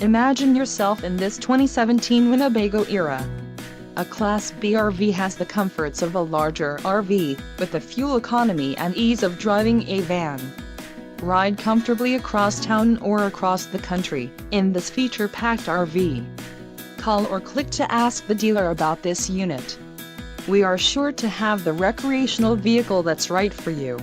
Imagine yourself in this 2017 Winnebago era. A Class B RV has the comforts of a larger RV, with the fuel economy and ease of driving a van. Ride comfortably across town or across the country in this feature-packed RV. Call or click to ask the dealer about this unit. We are sure to have the recreational vehicle that's right for you.